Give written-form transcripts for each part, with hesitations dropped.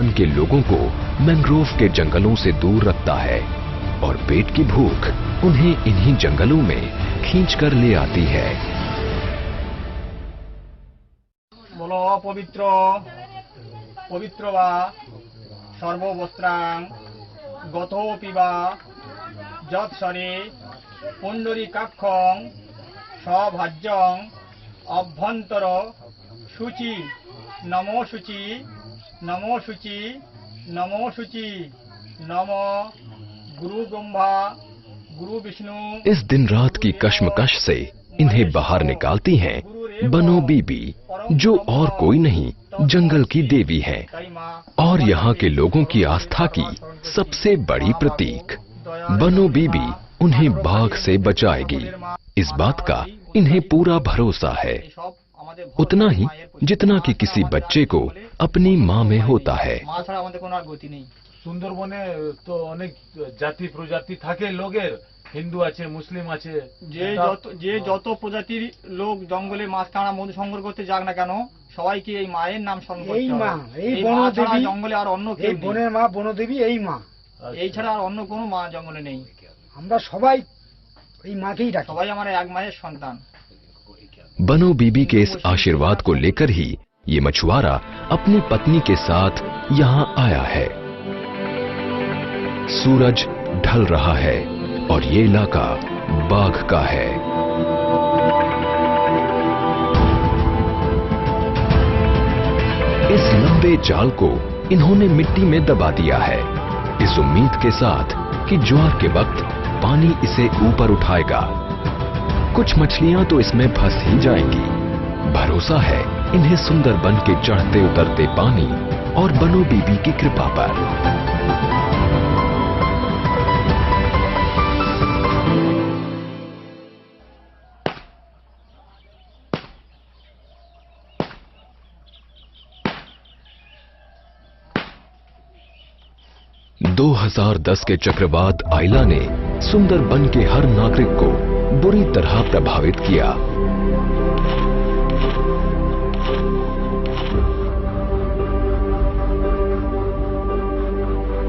सुंदरबन के लोगों को मैंग्रोव के जंगलों से दूर रखता है और पेट की भूख उन्हें इन्हीं जंगलों में खींचकर ले आती है। बोलो पवित्र पवित्र वा सर्ववस्त्रां गतोऽपि वा यत्सरे पुण्डरीकाक्षं सभाज्यं अभ्यंतर शुचि नमो शुचि नमो शुचि नमो शुचि नमो गुरु ब्रह्मा गुरु विष्णु। इस दिन रात की कश्मकश से इन्हें बाहर निकालती हैं बनो बीबी, जो और कोई नहीं जंगल की देवी है और यहाँ के लोगों की आस्था की सबसे बड़ी प्रतीक। बनो बीबी उन्हें बाघ से बचाएगी, इस बात का इन्हें पूरा भरोसा है, उतना ही जितना कि किसी बच्चे को अपनी माँ में होता है। সুন্দরবনে তো অনেক জাতি প্রজাতি থাকে লোকের, হিন্দু আছে মুসলিম আছে, যে যত প্রজাতির লোক জঙ্গলে মাছ কাঁড়া মধু সংগ্রহ করতে যাক না কেন সবাইকে এই মায়ের নাম স্মরণ করতে হবে। এই বনদেবী জঙ্গলে আর অন্য কেউ নেই, বনের মা বনদেবী এই মা, এই ছাড়া আর অন্য কোনো মা জঙ্গলে নেই। আমরা সবাই এই মাকেই ডাকি, সবাই আমার এক মায়ের সন্তান। बनो बीबी के इस आशीर्वाद को लेकर ही ये मछुआरा अपनी पत्नी के साथ यहाँ आया है। सूरज ढल रहा है और ये इलाका बाघ का है। इस लंबे जाल को इन्होंने मिट्टी में दबा दिया है, इस उम्मीद के साथ कि ज्वार के वक्त पानी इसे ऊपर उठाएगा। कुछ मछलियां तो इसमें फंस ही जाएंगी। भरोसा है इन्हें सुंदरबन के चढ़ते उतरते पानी और बनो बीबी की कृपा पर। – 2010 के चक्रवात आइला ने सुंदरबन के हर नागरिक को बुरी तरह प्रभावित किया।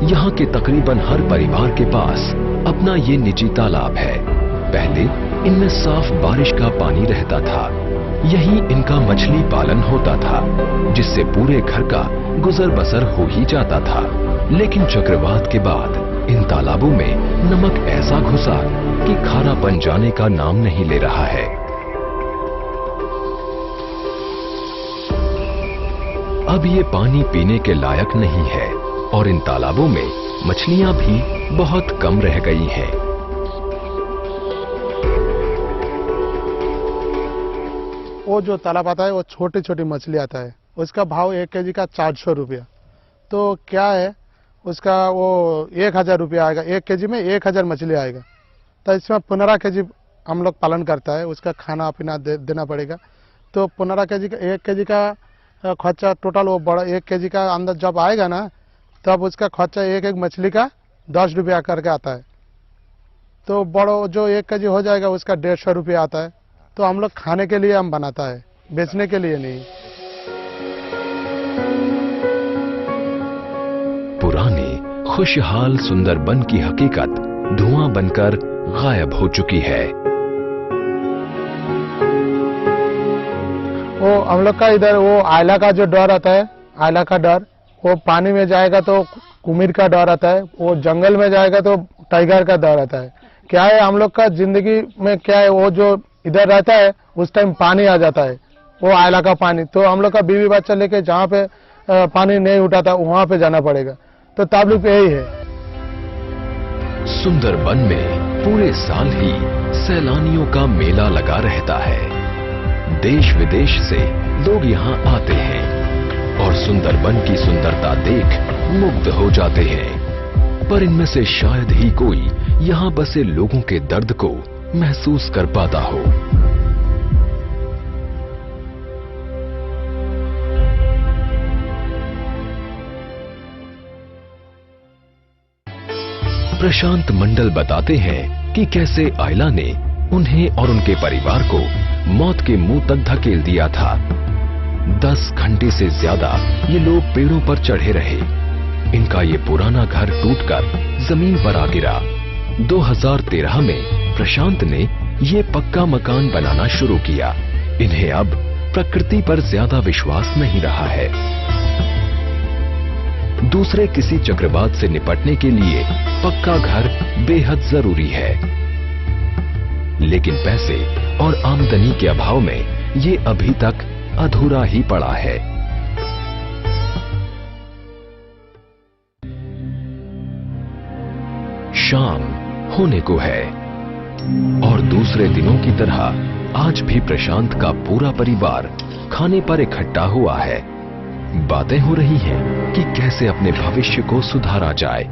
यहाँ के तकरीबन हर परिवार के पास अपना ये निजी तालाब है। पहले इनमें साफ बारिश का पानी रहता था, यहीं इनका मछली पालन होता था, जिससे पूरे घर का गुजर बसर हो ही जाता था। लेकिन चक्रवात के बाद इन तालाबों में नमक ऐसा घुसा कि खारापन जाने का नाम नहीं ले रहा है। अब ये पानी पीने के लायक नहीं है और इन तालाबों में मछलियां भी बहुत कम रह गई हैं। वो जो तालाब आता है वो छोटी छोटी मछली आता है, उसका भाव 1 केजी का 400 रुपया। तो क्या है उसका वो 1000 रुपया आएगा, 1 केजी में 1000 मछली आएगा। तो इसमें 15 केजी हम लोग पालन करता है, उसका खाना पीना देना पड़ेगा। तो 15 केजी का 1 केजी का खर्चा टोटल वो बड़ा 1 केजी का अंदर जब आएगा ना, तब उसका खर्चा एक एक मछली का 10 रुपया करके आता है। तो बड़ा जो 1 केजी हो जाएगा उसका 150 रुपया आता है। तो हम लोग खाने के लिए हम बनाता है, बेचने के लिए नहीं। पुरानी खुशहाल सुंदरबन की हकीकत धुआं बनकर गायब हो चुकी है। वो हम लोग का इधर वो आयला का जो डर आता है, आयला का डर, वो पानी में जाएगा तो कुमीर का डर आता है, वो जंगल में जाएगा तो टाइगर का डर आता है। क्या है हम लोग का जिंदगी में क्या है, वो जो इधर रहता है उस टाइम पानी आ जाता है, वो आयला का पानी। तो हम लोग का बीवी बच्चा लेके जहाँ पे पानी नहीं उठाता वहां पे जाना पड़ेगा। तो ताबलिग यही है। सुंदरबन में पूरे साल ही सैलानियों का मेला लगा रहता है। देश विदेश से लोग यहाँ आते हैं और सुंदरबन की सुंदरता देख मुग्ध हो जाते हैं। पर इनमें से शायद ही कोई यहाँ बसे लोगों के दर्द को महसूस कर पाता हो। प्रशांत मंडल बताते हैं कि कैसे आयला ने उन्हें और उनके परिवार को मौत के मुंह तक धकेल दिया था। 10 घंटे से ज्यादा ये लोग पेड़ों पर चढ़े रहे। इनका ये पुराना घर टूटकर जमीन पर आ गिरा। 2013 में प्रशांत ने ये पक्का मकान बनाना शुरू किया। इन्हें अब प्रकृति पर ज्यादा विश्वास नहीं रहा है। दूसरे किसी चक्रवात से निपटने के लिए पक्का घर बेहद जरूरी है, लेकिन पैसे और आमदनी के अभाव में ये अभी तक अधूरा ही पड़ा है। शाम होने को है और दूसरे दिनों की तरह आज भी प्रशांत का पूरा परिवार खाने पर इकट्ठा हुआ है। बातें हो रही हैं कि कैसे अपने भविष्य को सुधारा जाए।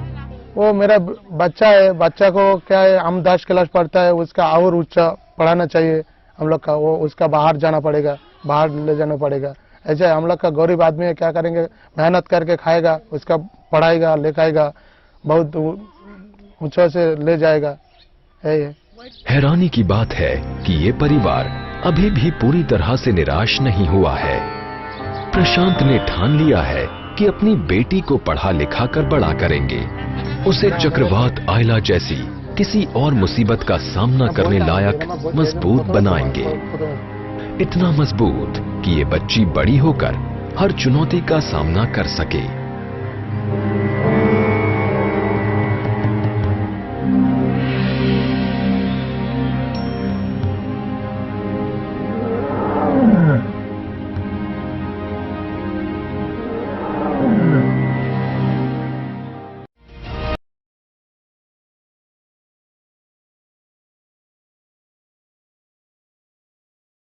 वो मेरा बच्चा है, बच्चा को क्या है, हम 10 क्लास पढ़ता है, उसका और ऊंचा पढ़ाना चाहिए हम लोग का। वो उसका बाहर जाना पड़ेगा, बाहर ले जाना पड़ेगा। ऐसे हम लोग का गरीब आदमी है, क्या करेंगे, मेहनत करके खाएगा, उसका पढ़ाएगा लिखाएगा, बहुत ऊंचा से ले जाएगा। है ये हैरानी की बात है कि ये परिवार अभी भी पूरी तरह से निराश नहीं हुआ है। प्रशांत ने ठान लिया है कि अपनी बेटी को पढ़ा लिखा कर बड़ा करेंगे, उसे चक्रवात आयला जैसी किसी और मुसीबत का सामना करने लायक मजबूत बनाएंगे। इतना मजबूत कि ये बच्ची बड़ी होकर हर चुनौती का सामना कर सके।